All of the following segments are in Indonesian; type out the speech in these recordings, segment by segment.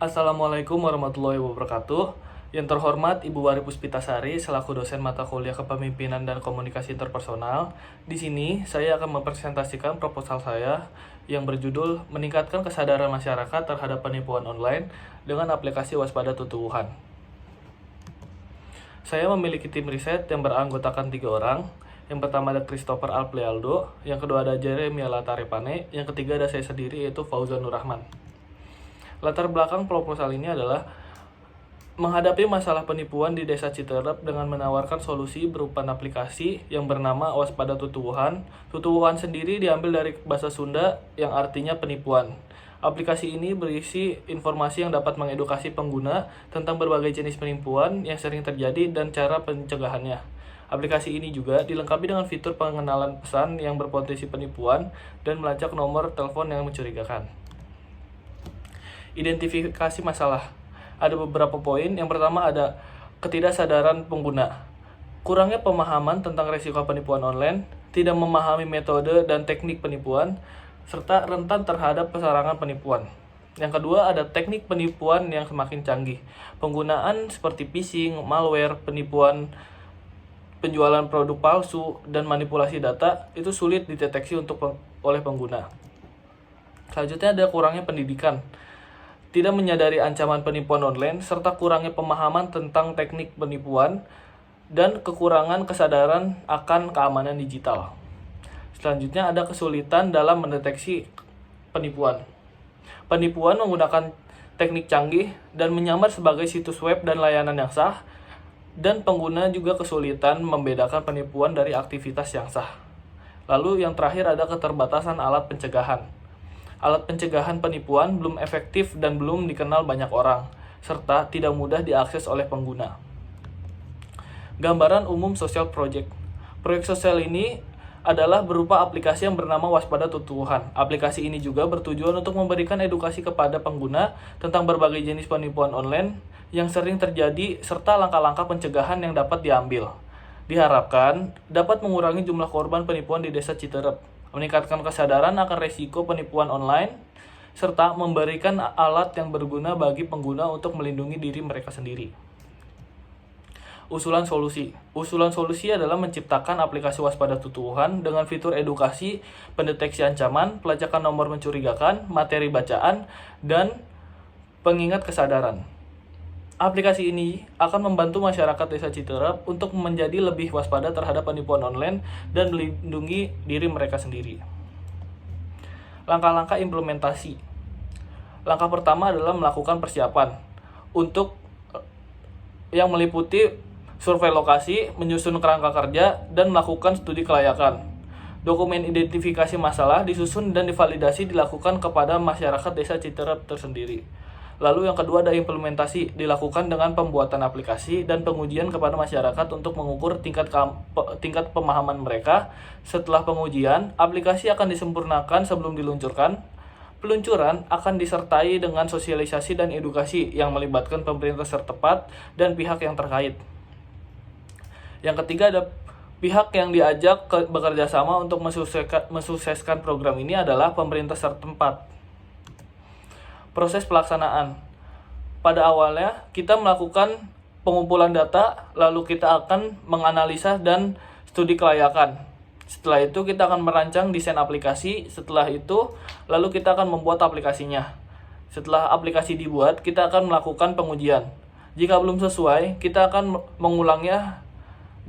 Assalamualaikum warahmatullahi wabarakatuh. Yang terhormat Ibu Wari Puspitasari selaku dosen mata kuliah Kepemimpinan dan Komunikasi Interpersonal. Di sini saya akan mempresentasikan proposal saya yang berjudul Meningkatkan Kesadaran Masyarakat Terhadap Penipuan Online dengan Aplikasi Waspada Tutuwuhan. Saya memiliki tim riset yang beranggotakan 3 orang. Yang pertama ada Christopher Alplialdo, yang kedua ada Jeremia Latarepane, yang ketiga ada saya sendiri yaitu Fauzan Nurrahman. Latar belakang proposal ini adalah menghadapi masalah penipuan di Desa Citerep dengan menawarkan solusi berupa aplikasi yang bernama Waspada Tutuwuhan. Tutuwuhan sendiri diambil dari bahasa Sunda yang artinya penipuan. Aplikasi ini berisi informasi yang dapat mengedukasi pengguna tentang berbagai jenis penipuan yang sering terjadi dan cara pencegahannya. Aplikasi ini juga dilengkapi dengan fitur pengenalan pesan yang berpotensi penipuan dan melacak nomor telepon yang mencurigakan. Identifikasi masalah. Ada beberapa poin. Yang pertama ada ketidaksadaran pengguna. Kurangnya pemahaman tentang risiko penipuan online, tidak memahami metode dan teknik penipuan, serta rentan terhadap persarangan penipuan. Yang kedua ada teknik penipuan yang semakin canggih. Penggunaan seperti phishing, malware, penipuan, penjualan produk palsu, dan manipulasi data itu sulit dideteksi oleh pengguna. Selanjutnya ada kurangnya pendidikan. Tidak menyadari ancaman penipuan online, serta kurangnya pemahaman tentang teknik penipuan, dan kekurangan kesadaran akan keamanan digital. Selanjutnya ada kesulitan dalam mendeteksi penipuan. Penipuan menggunakan teknik canggih dan menyamar sebagai situs web dan layanan yang sah, dan pengguna juga kesulitan membedakan penipuan dari aktivitas yang sah. Lalu yang terakhir ada keterbatasan alat pencegahan. Alat pencegahan penipuan belum efektif dan belum dikenal banyak orang, serta tidak mudah diakses oleh pengguna. Gambaran umum social project. Proyek sosial ini adalah berupa aplikasi yang bernama Waspada Tutuwuhan. Aplikasi ini juga bertujuan untuk memberikan edukasi kepada pengguna tentang berbagai jenis penipuan online yang sering terjadi serta langkah-langkah pencegahan yang dapat diambil. Diharapkan dapat mengurangi jumlah korban penipuan di Desa Citerep, meningkatkan kesadaran akan risiko penipuan online, serta memberikan alat yang berguna bagi pengguna untuk melindungi diri mereka sendiri. Usulan solusi. Usulan solusi adalah menciptakan aplikasi Waspada Tutuwuhan dengan fitur edukasi, pendeteksi ancaman, pelacakan nomor mencurigakan, materi bacaan, dan pengingat kesadaran. Aplikasi ini akan membantu masyarakat Desa Citerep untuk menjadi lebih waspada terhadap penipuan online dan melindungi diri mereka sendiri. Langkah-langkah implementasi. Langkah pertama adalah melakukan persiapan untuk yang meliputi survei lokasi, menyusun kerangka kerja, dan melakukan studi kelayakan. Dokumen identifikasi masalah disusun dan divalidasi dilakukan kepada masyarakat Desa Citerep tersendiri. Lalu yang kedua ada implementasi, dilakukan dengan pembuatan aplikasi dan pengujian kepada masyarakat untuk mengukur tingkat pemahaman mereka. Setelah pengujian, aplikasi akan disempurnakan sebelum diluncurkan. Peluncuran akan disertai dengan sosialisasi dan edukasi yang melibatkan pemerintah setempat dan pihak yang terkait. Yang ketiga ada pihak yang diajak bekerja sama untuk mensukseskan program ini adalah pemerintah setempat. Proses pelaksanaan. Pada awalnya, kita melakukan pengumpulan data, lalu kita akan menganalisa dan studi kelayakan. Setelah itu, kita akan merancang desain aplikasi. Setelah itu, lalu kita akan membuat aplikasinya. Setelah aplikasi dibuat, kita akan melakukan pengujian. Jika belum sesuai, kita akan mengulangnya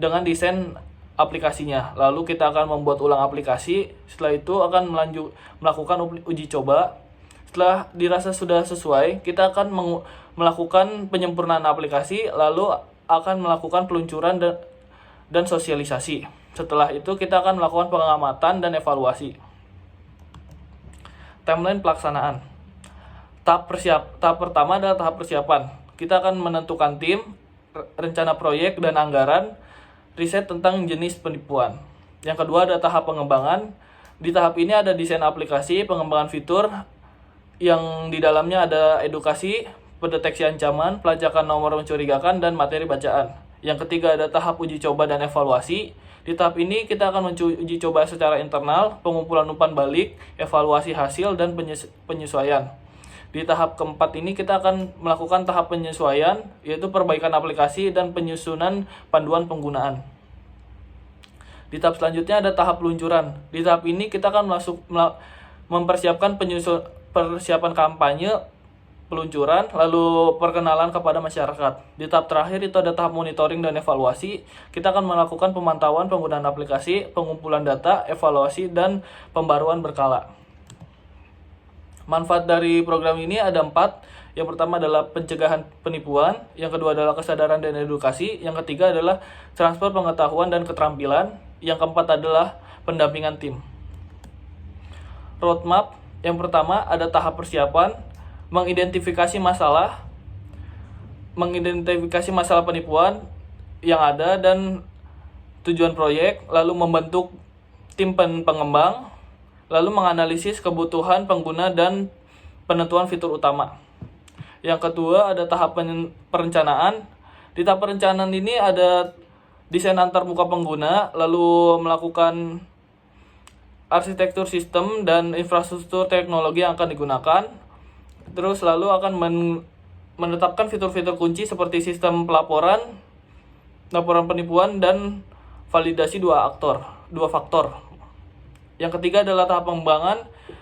dengan desain aplikasinya. Lalu kita akan membuat ulang aplikasi. Setelah itu, akan melakukan uji coba. Setelah dirasa sudah sesuai, kita akan melakukan penyempurnaan aplikasi, lalu akan melakukan peluncuran dan sosialisasi. Setelah itu, kita akan melakukan pengamatan dan evaluasi. Timeline pelaksanaan. Tahap pertama adalah tahap persiapan. Kita akan menentukan tim, rencana proyek dan anggaran, riset tentang jenis penipuan. Yang kedua ada tahap pengembangan. Di tahap ini ada desain aplikasi, pengembangan fitur, yang di dalamnya ada edukasi, pendeteksi ancaman, pelacakan nomor mencurigakan, dan materi bacaan. Yang ketiga ada tahap uji coba dan evaluasi. Di tahap ini kita akan uji coba secara internal, pengumpulan umpan balik, evaluasi hasil, dan penyesuaian. Di tahap keempat ini kita akan melakukan tahap penyesuaian, yaitu perbaikan aplikasi dan penyusunan panduan penggunaan. Di tahap selanjutnya ada tahap peluncuran. Di tahap ini kita akan mempersiapkan persiapan kampanye, peluncuran, lalu perkenalan kepada masyarakat. Di tahap terakhir itu ada tahap monitoring dan evaluasi. Kita akan melakukan pemantauan penggunaan aplikasi, pengumpulan data, evaluasi, dan pembaruan berkala. Manfaat dari program ini ada 4. Yang pertama adalah pencegahan penipuan, yang kedua adalah kesadaran dan edukasi, yang ketiga adalah transfer pengetahuan dan keterampilan, yang keempat adalah pendampingan tim. Roadmap, yang pertama ada tahap persiapan, mengidentifikasi masalah penipuan yang ada dan tujuan proyek, lalu membentuk tim pengembang, lalu menganalisis kebutuhan pengguna dan penentuan fitur utama. Yang kedua ada tahap perencanaan. Di tahap perencanaan ini ada desain antarmuka pengguna, lalu melakukan arsitektur sistem dan infrastruktur teknologi yang akan digunakan. Terus lalu akan menetapkan fitur-fitur kunci seperti sistem laporan penipuan, dan validasi dua faktor. Yang ketiga adalah tahap pengembangan.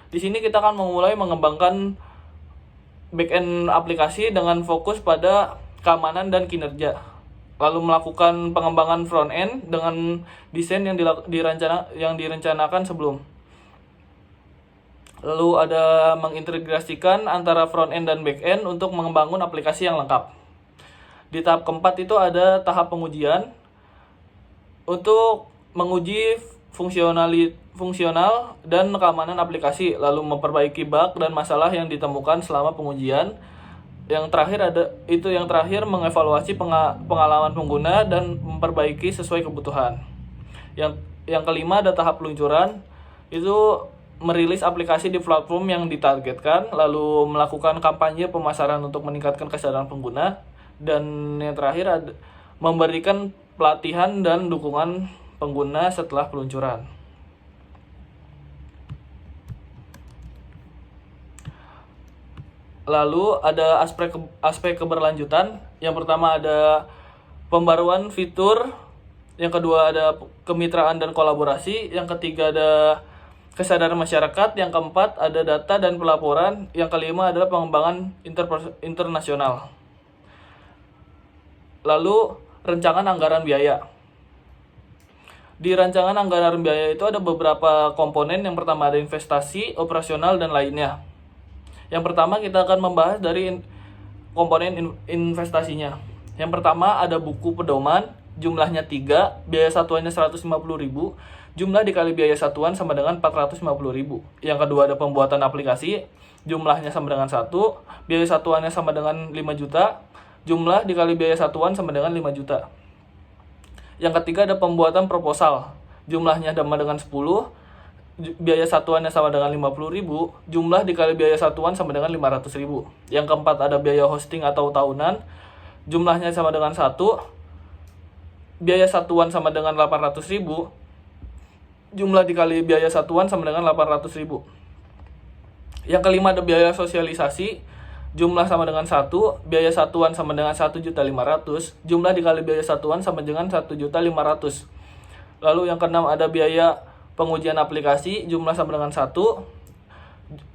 Di sini kita akan memulai mengembangkan back-end aplikasi dengan fokus pada keamanan dan kinerja. Lalu melakukan pengembangan front-end dengan desain yang direncanakan sebelum. Lalu ada mengintegrasikan antara front-end dan back-end untuk membangun aplikasi yang lengkap. Di tahap keempat itu ada tahap pengujian untuk menguji fungsional dan keamanan aplikasi, lalu memperbaiki bug dan masalah yang ditemukan selama pengujian. Yang terakhir mengevaluasi pengalaman pengguna dan memperbaiki sesuai kebutuhan. Yang kelima ada tahap peluncuran, itu merilis aplikasi di platform yang ditargetkan, lalu melakukan kampanye pemasaran untuk meningkatkan kesadaran pengguna, dan yang terakhir ada memberikan pelatihan dan dukungan pengguna setelah peluncuran. Lalu ada aspek keberlanjutan. Yang pertama ada pembaruan fitur, yang kedua ada kemitraan dan kolaborasi, yang ketiga ada kesadaran masyarakat, yang keempat ada data dan pelaporan, yang kelima adalah pengembangan internasional. Lalu rancangan anggaran biaya. Di rancangan anggaran biaya itu ada beberapa komponen. Yang pertama ada investasi, operasional, dan lainnya. Yang pertama kita akan membahas dari komponen investasinya. Yang pertama ada buku pedoman, jumlahnya 3, biaya satuannya 150.000, jumlah dikali biaya satuan sama dengan 450.000. Yang kedua ada pembuatan aplikasi, jumlahnya sama dengan 1, biaya satuannya sama dengan 5 juta, jumlah dikali biaya satuan sama dengan 5 juta. Yang ketiga ada pembuatan proposal, jumlahnya sama dengan 10, biaya satuannya sama dengan 50.000, jumlah dikali biaya satuan sama dengan 500.000. Yang keempat ada biaya hosting atau tahunan, jumlahnya sama dengan 1, biaya satuan sama dengan 800.000, jumlah dikali biaya satuan sama dengan 800.000. Yang kelima ada biaya sosialisasi, jumlah sama dengan 1, biaya satuan sama dengan 1.500.000, jumlah dikali biaya satuan sama dengan 1.500.000. Lalu yang keenam ada biaya pengujian aplikasi, jumlah sama dengan 1,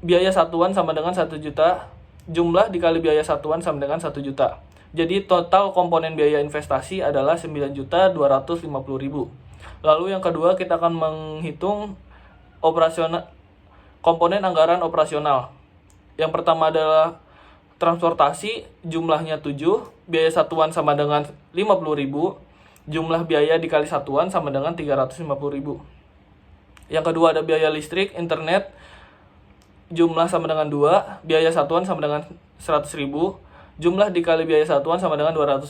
biaya satuan sama dengan 1 juta, jumlah dikali biaya satuan sama dengan 1 juta. Jadi total komponen biaya investasi adalah 9.250.000. Lalu yang kedua kita akan menghitung komponen anggaran operasional. Yang pertama adalah transportasi, jumlahnya 7, biaya satuan sama dengan 50.000, jumlah biaya dikali satuan sama dengan 350.000. Yang kedua ada biaya listrik, internet, jumlah sama dengan 2, biaya satuan sama dengan 100.000, jumlah dikali biaya satuan sama dengan 200.000.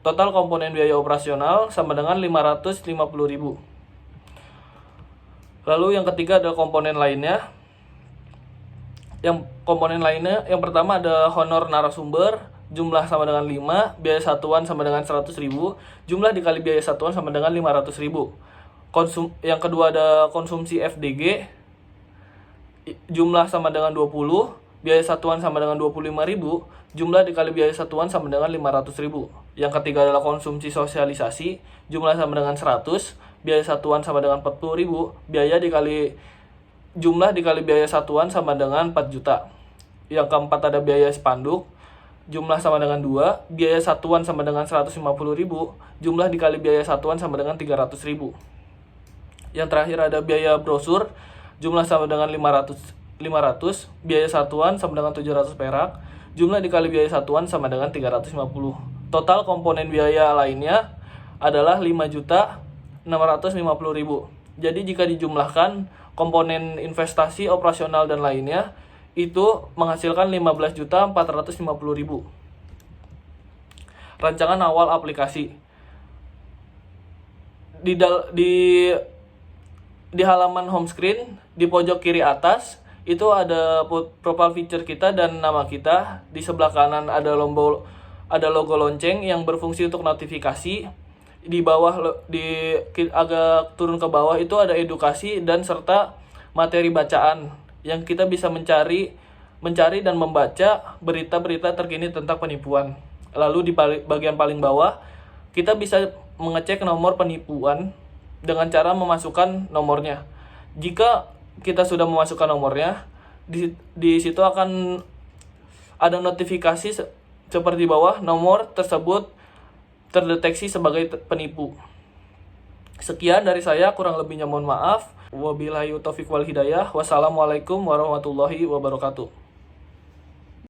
Total komponen biaya operasional sama dengan 550.000. Lalu yang ketiga ada komponen lainnya. Yang pertama ada honor narasumber, jumlah sama dengan 5, biaya satuan sama dengan 100.000, jumlah dikali biaya satuan sama dengan 500.000. Yang kedua ada konsumsi FDG, jumlah sama dengan 20, biaya satuan sama dengan 25.000, jumlah dikali biaya satuan sama dengan 500.000. Yang ketiga adalah konsumsi sosialisasi, jumlah sama dengan 100, biaya satuan sama dengan 40.000, jumlah dikali biaya satuan sama dengan 4 juta. Yang keempat ada biaya spanduk, jumlah sama dengan 2, biaya satuan sama dengan 150.000, jumlah dikali biaya satuan sama dengan 300.000. Yang terakhir ada biaya brosur, jumlah sama dengan 500, biaya satuan sama dengan 700 perak, jumlah dikali biaya satuan sama dengan 350. Total komponen biaya lainnya adalah 5.650.000. Jadi jika dijumlahkan komponen investasi, operasional, dan lainnya, itu menghasilkan 15.450.000. Rancangan awal aplikasi. Di halaman home screen, di pojok kiri atas, itu ada profile picture kita dan nama kita. Di sebelah kanan ada logo lonceng yang berfungsi untuk notifikasi. Di bawah, agak turun ke bawah itu ada edukasi dan serta materi bacaan yang kita bisa mencari dan membaca berita-berita terkini tentang penipuan. Lalu di bagian paling bawah, kita bisa mengecek nomor penipuan dengan cara memasukkan nomornya. Jika kita sudah memasukkan nomornya, di situ akan ada notifikasi seperti bawah, nomor tersebut terdeteksi sebagai penipu. Sekian dari saya, kurang lebihnya mohon maaf. Wabillahi taufiq wal hidayah. Wassalamualaikum warahmatullahi wabarakatuh.